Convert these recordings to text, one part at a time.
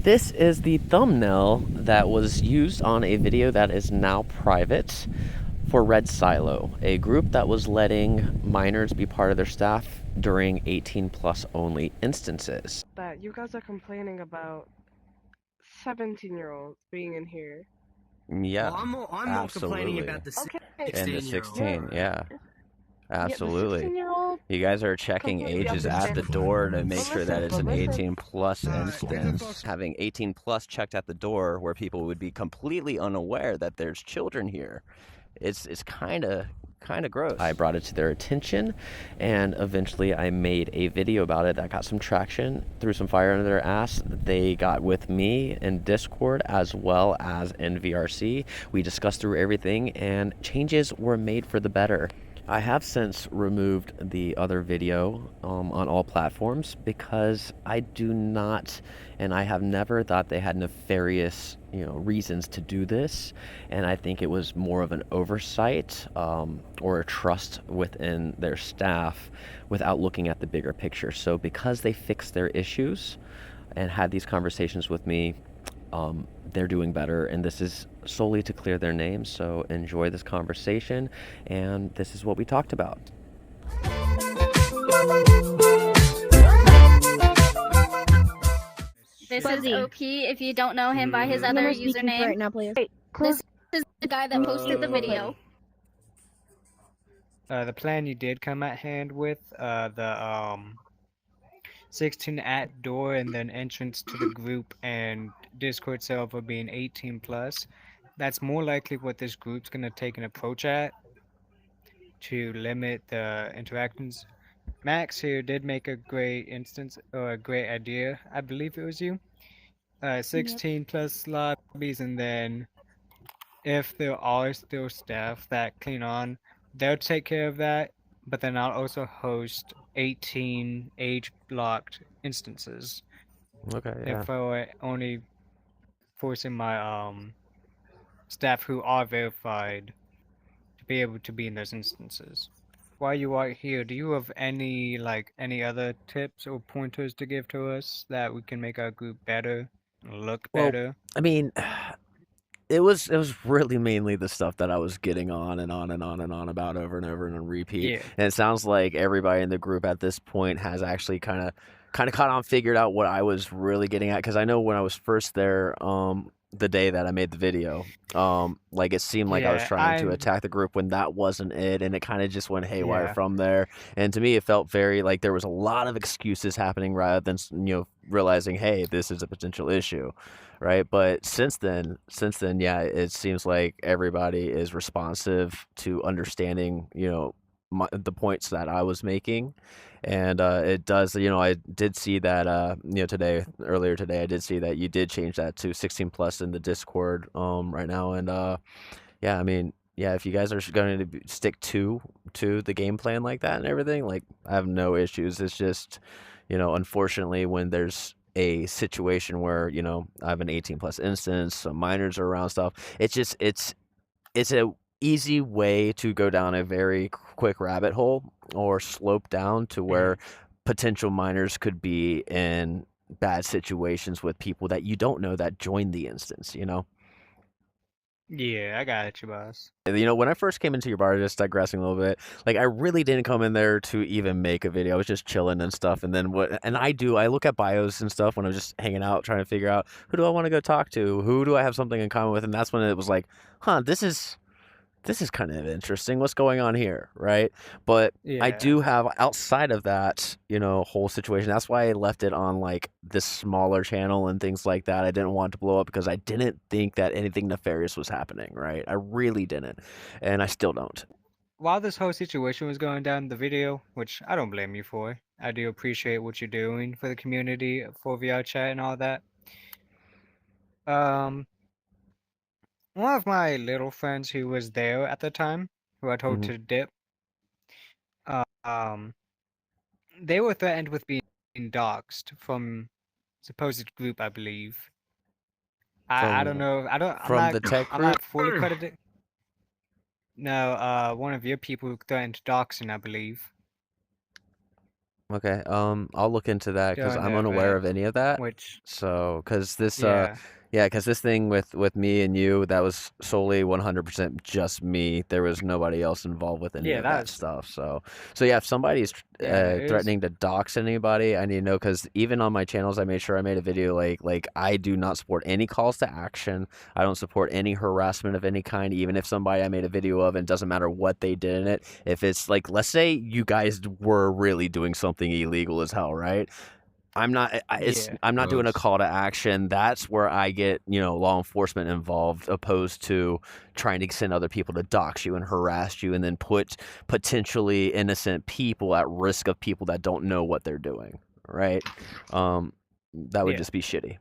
This is the thumbnail that was used on a video that is now private for Red Silo, a group that was letting minors be part of their staff during 18 plus only instances. That you guys are complaining about 17-year-olds being in here. Yeah, Well, I'm more complaining absolutely. about the Okay, 16 And the year old. 16, yeah, yeah, the absolutely. 16-year-old You guys are checking completely ages at the understand. door to make But sure that listen, it's but an listen. 18 plus Who the instance. fuck's- Having 18 plus checked at the door where people would be completely unaware that there's children here. It's kind of gross. I brought it to their attention, and eventually I made a video about it that got some traction, threw some fire under their ass. They got with me in Discord as well as in VRC. We discussed through everything, and changes were made for the better. I have since removed the other video on all platforms because I do not, and I have never thought they had nefarious, reasons to do this. And I think it was more of an oversight or a trust within their staff without looking at the bigger picture. So because they fixed their issues and had these conversations with me, they're doing better, and this is solely to clear their names. So enjoy this conversation, and this is what we talked about. This Fuzzy. is OP. If you don't know him by his other No speaking for username, right now, player. this is the guy that posted the video. The plan you did come at hand with, the 16 at door and then entrance to the group and Discord server being 18 plus, that's more likely what this group's gonna take an approach at to limit the interactions. Max here did make a great instance or a great idea. I believe it was you. 16 plus lobbies, and then if there are still staff that clean on, they'll take care of that. But then I'll also host 18 age-blocked instances. Okay, yeah. If I only forcing my staff who are verified to be able to be in those instances. While you are here, do you have any other tips or pointers to give to us that we can make our group better, look better? I mean, it was really mainly the stuff that I was getting on and on and on and on about over and over and on repeat. Yeah. And it sounds like everybody in the group at this point has actually kind of caught on, figured out what I was really getting at. Because I know when I was first there, the day that I made the video, like it seemed like I was Yeah, trying to I'm- attack the group when that wasn't it, and it kind of just went haywire Yeah. from there. And to me, it felt very like there was a lot of excuses happening rather than realizing, hey, this is a potential issue, right? But since then, yeah, it seems like everybody is responsive to understanding, the points that I was making. And it does, I did see that, earlier today, I did see that you did change that to 16 plus in the Discord right now. And yeah, I mean, yeah, if you guys are going to stick to the game plan like that and everything, like I have no issues. It's just, unfortunately, when there's a situation where, I have an 18 plus instance, some minors are around stuff, it's a easy way to go down a very quick rabbit hole or slope down to where potential minors could be in bad situations with people that you don't know that joined the instance, Yeah, I got you, boss. When I first came into your bar, just digressing a little bit, like I really didn't come in there to even make a video. I was just chilling and stuff. And then I look at bios and stuff when I'm just hanging out, trying to figure out who do I want to go talk to? Who do I have something in common with? And that's when it was like, huh, this is kind of interesting. What's going on here, right? But I Yeah. do have, outside of that, whole situation. That's why I left it on like this smaller channel and things like that. I didn't want to blow up because I didn't think that anything nefarious was happening, right? I really didn't, and I still don't. While this whole situation was going down, the video, which I don't blame you for, I do appreciate what you're doing for the community, for VRChat and all that. One of my little friends who was there at the time, who I told to dip, they were threatened with being doxxed from supposed group, I believe. I don't know. I'm not fully credited. No, one of your people threatened doxing, I believe. Okay. I'll look into that because during I'm the unaware event, of any of that. which So, because this, yeah, yeah, because this thing with me and you, that was solely 100% just me. There was nobody else involved with any yeah, of that that's stuff. So yeah, if somebody's yeah, it is. threatening to dox anybody, I need to know. Because even on my channels, I made sure I made a video like I do not support any calls to action. I don't support any harassment of any kind, even if somebody I made a video of, and it doesn't matter what they did in it. If it's like, let's say you guys were really doing something illegal as hell, right? Yeah, I'm not doing a Drugs. call to action. That's where I get, law enforcement involved, opposed to trying to send other people to dox you and harass you and then put potentially innocent people at risk of people that don't know what they're doing, right? That would yeah. just be shitty.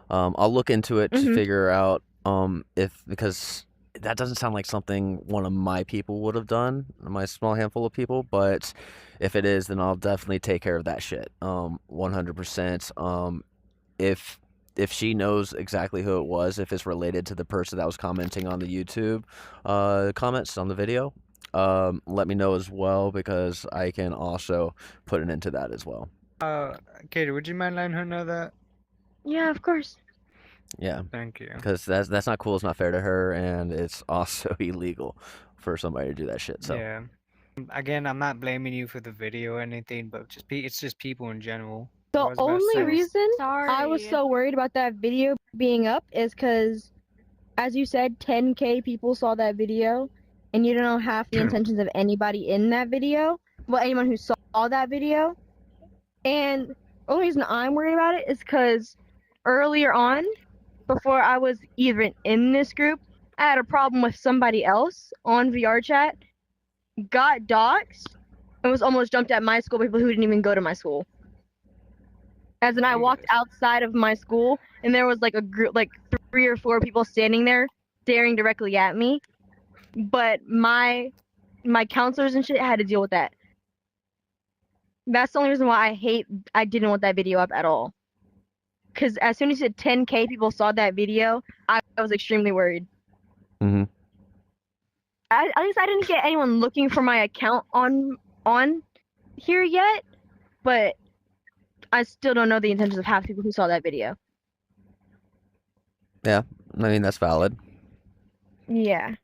I'll look into it to Mhm. figure out if, because that doesn't sound like something one of my people would have done, my small handful of people. But if it is, then I'll definitely take care of that shit. 100%. If she knows exactly who it was, if it's related to the person that was commenting on the YouTube comments on the video, let me know as well, because I can also put an end to that as well. Katie, would you mind letting her know that? Yeah, of course. Yeah. Thank you. Because that's not cool. It's not fair to her, and it's also illegal for somebody to do that shit. So Yeah. Again, I'm not blaming you for the video or anything, but it's just people in general. The What I was about to only say. reason I was Sorry. so worried about that video being up is because, as you said, 10K people saw that video, and you don't know half the intentions of anybody in that video. Well, anyone who saw that video. And the only reason I'm worried about it is because earlier on, before I was even in this group, I had a problem with somebody else on VRChat, got doxxed, and was almost jumped at my school by people who didn't even go to my school. As in, I walked outside of my school, and there was like a group, like 3 or 4 people standing there, staring directly at me. But my counselors and shit had to deal with that. That's the only reason why I didn't want that video up at all. Because as soon as you said 10K people saw that video, I was extremely worried. Mm-hmm. At least I didn't get anyone looking for my account on here yet, but I still don't know the intentions of half the people who saw that video. Yeah, I mean, that's valid. Yeah,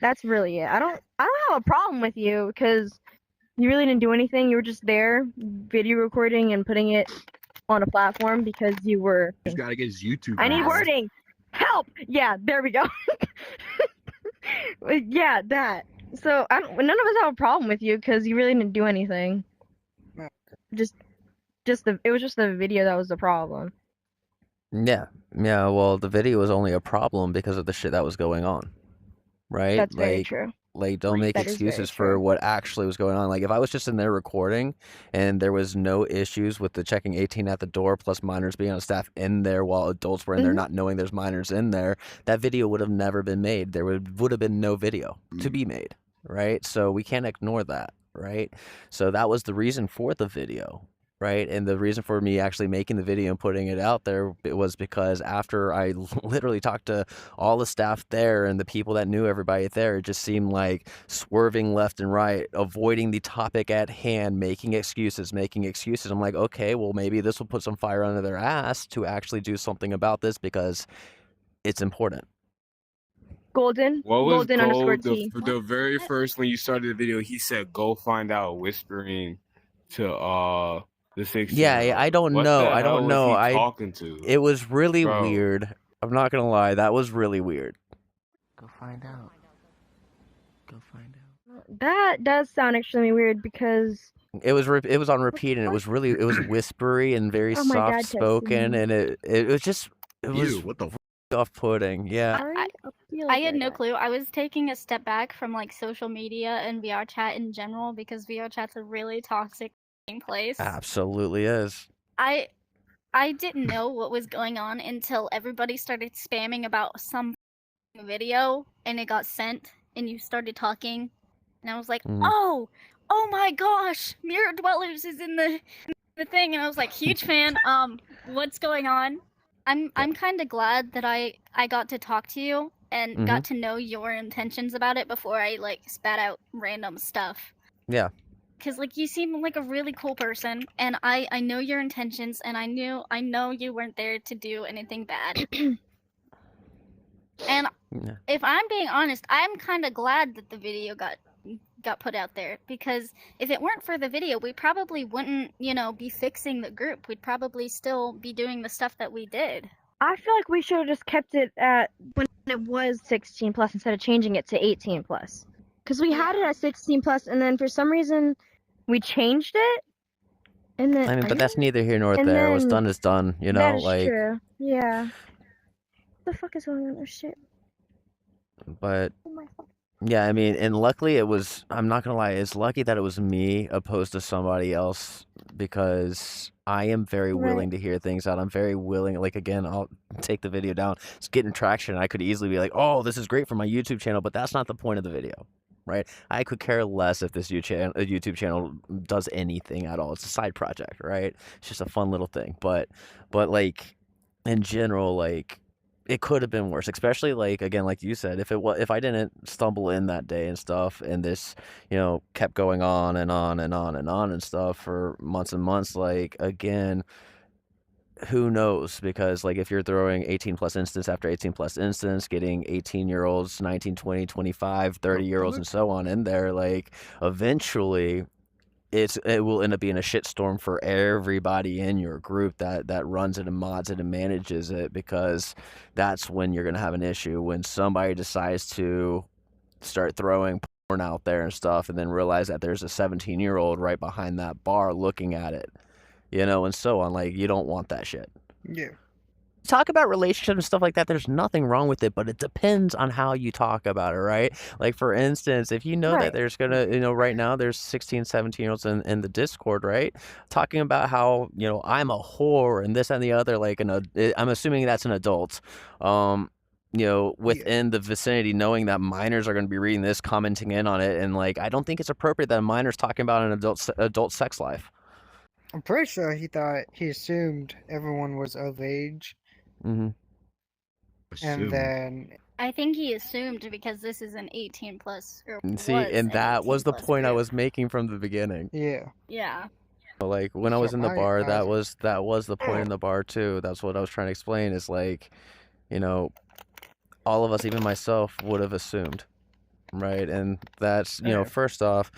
that's really it. I don't have a problem with you because you really didn't do anything. You were just there, video recording and putting it on a platform because you were. He's got to get his YouTube. I need video. wording. Help! Yeah, there we go. Yeah, that. So none of us have a problem with you because you really didn't do anything. It was just the video that was the problem. Yeah, well, the video was only a problem because of the shit that was going on, right? That's very true. Like, don't make That is very excuses for true. what actually was going on. Like, if I was just in there recording and there was no issues with the checking 18 at the door plus minors being on staff in there while adults were in there not knowing there's minors in there, that video would have never been made. There would have been no video to be made, right? So we can't ignore that, right? So that was the reason for the video. Right, and the reason for me actually making the video and putting it out there, it was because after I literally talked to all the staff there and the people that knew everybody there, it just seemed like swerving left and right, avoiding the topic at hand, making excuses. I'm like, okay, well, maybe this will put some fire under their ass to actually do something about this because it's important. Golden. What was Golden Gold, _T. the very first when you started the video? He said, "Go find out," whispering to the 16. Yeah, I don't know. I don't know. Was he talking to? It was really Bro. weird. I'm not gonna lie, that was really weird. Go find out. Go find out. That does sound extremely weird because It was on repeat, and it was whispery and very Oh my God, soft spoken, Tessie. and it was just Ew, what the f- off-putting. Yeah. I had no clue. I was taking a step back from like social media and VRChat in general because VRChat's a really toxic place. Absolutely is. I didn't know what was going on until everybody started spamming about some video and it got sent and you started talking and I was like, oh my gosh, Mirror Dwellers is in the thing, and I was like, huge fan. What's going on? I'm kind of glad that I got to talk to you and got to know your intentions about it before I like spat out random stuff. Yeah. because like you seem like a really cool person, and I know your intentions, and I know you weren't there to do anything bad. And Yeah. if I'm being honest, I'm kind of glad that the video got put out there, because if it weren't for the video, we probably wouldn't, be fixing the group. We'd probably still be doing the stuff that we did. I feel like we should have just kept it at when it was 16 plus instead of changing it to 18 plus. Because we had it at 16 plus, and then for some reason we changed it. And then I mean, but that's neither here nor and there. What's then- done is done, you know? that is Like, true. Yeah. What the fuck is going on? Oh shit. but Oh my fuck. yeah, I mean, and luckily it was, I'm not gonna lie, it's lucky that it was me opposed to somebody else, because I am very willing to hear things out. I'm very willing, like, again, I'll take the video down. It's getting traction. I could easily be like, oh, this is great for my YouTube channel, but that's not the point of the video, right? I could care less if this YouTube channel does anything at all. It's a side project, right? It's just a fun little thing. But like, in general, like, it could have been worse, especially like, again, like you said, if I didn't stumble in that day and stuff, and this, kept going on and on and on and on and stuff for months and months, like, again, who knows? Because like, if you're throwing 18 plus instance after 18 plus instance, getting 18-year-olds, 19, 20, 25, 30-year-olds and so on in there, like, eventually it will end up being a shitstorm for everybody in your group that runs it and mods it and manages it, because that's when you're going to have an issue, when somebody decides to start throwing porn out there and stuff, and then realize that there's a 17-year-old right behind that bar looking at it, and so on. Like, you don't want that shit. Yeah. Talk about relationships and stuff like that, there's nothing wrong with it, but it depends on how you talk about it, right? Like, for instance, if you know that there's gonna, right now there's 16, 17-year-olds in the Discord, right? Talking about how, I'm a whore and this and the other, like, I'm assuming that's an adult, within the vicinity, knowing that minors are going to be reading this, commenting in on it, and like, I don't think it's appropriate that a minor's talking about an adult sex life. I'm pretty sure he assumed everyone was of age. Mm-hmm. And then I think he assumed because this is an 18 plus. See, and that was the point I was making from the beginning. Yeah. Yeah. Like, when I was in the bar, that was the point in the bar too. That's what I was trying to explain. Is like, all of us, even myself, would have assumed, right? And that's, first off,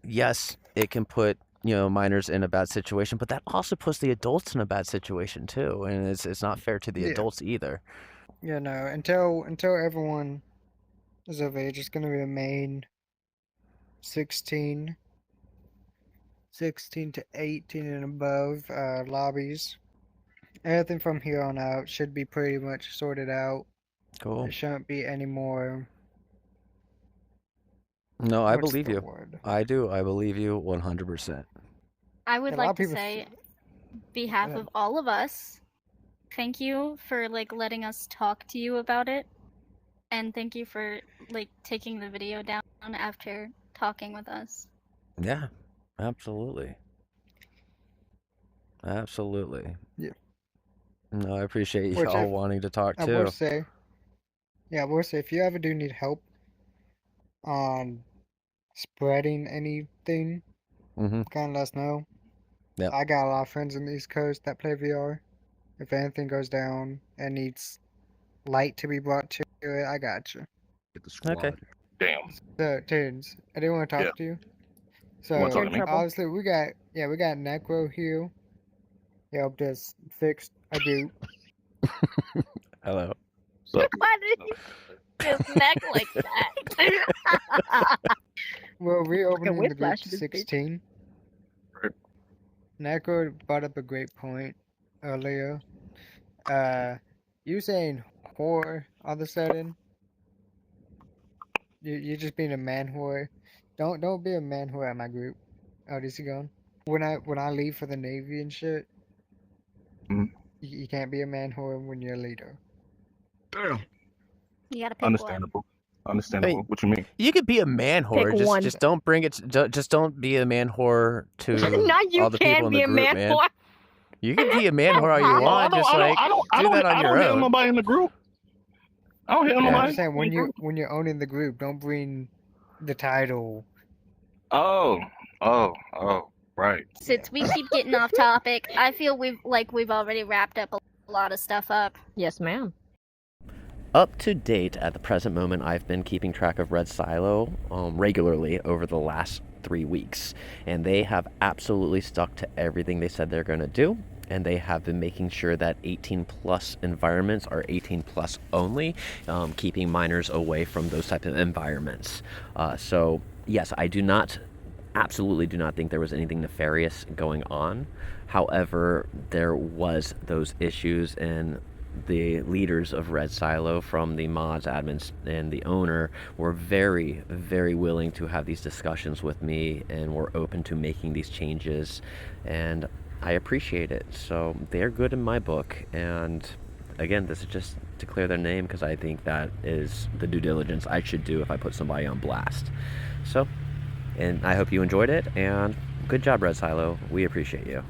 yes, it can put minors in a bad situation, but that also puts the adults in a bad situation too, and it's not fair to the adults either. Yeah, no. Until everyone is of age, it's gonna remain 16 to 18 and above lobbies. Everything from here on out should be pretty much sorted out. Cool. There shouldn't be any more. No, I What's believe the you. word? I do. I believe you 100%. I would A lot like of to people say, behalf of all of us, thank you for like letting us talk to you about it, and thank you for like taking the video down after talking with us. Yeah, absolutely. Absolutely. Yeah. No, I appreciate Which y'all wanting to talk I too. will say, if you ever do need help on spreading anything, Mm-hmm. kind of let us know. Yep. I got a lot of friends in the East Coast that play VR. If anything goes down and needs light to be brought to it, I got you. Get the squad. Okay. Damn. So, Tunes, I didn't want to talk to you. So, wanna talk to me? obviously, we got Necro here. He helped us fix a group. Hello. So, Why did you just neck like that? We're reopening the group whiplash to this bitch. 16. Right. Necro brought up a great point earlier. You saying whore all of a sudden? You're just being a man whore. Don't be a man whore at my group. Oh, is he gone? When I leave for the Navy and shit, Mhm. you can't be a man whore when you're a leader. damn. You gotta pick one. Understandable. Understandable. Hey. What you mean? You could be a man whore. Pick one. Just don't bring it. Just don't be a man whore to Now you all the people can in be the a group, man man. whore. You can be a man whore all you want. Just like do that on your hit own. nobody in the group. I don't hit I'm nobody. just saying when you're owning the group, don't bring the title. Oh, Oh, right. Since we keep getting off topic, I feel we've already wrapped up a lot of stuff up. Yes, ma'am. Up to date, at the present moment, I've been keeping track of Red Silo regularly over the last 3 weeks, and they have absolutely stuck to everything they said they're going to do, and they have been making sure that 18 plus environments are 18 plus only, keeping minors away from those types of environments. So yes, I absolutely do not think there was anything nefarious going on. However, there was those issues, and the leaders of Red Silo, from the mods, admins, and the owner, were very, very willing to have these discussions with me, and were open to making these changes, and I appreciate it. So they're good in my book, and again, this is just to clear their name, because I think that is the due diligence I should do if I put somebody on blast. So, and I hope you enjoyed it, and good job, Red Silo. We appreciate you.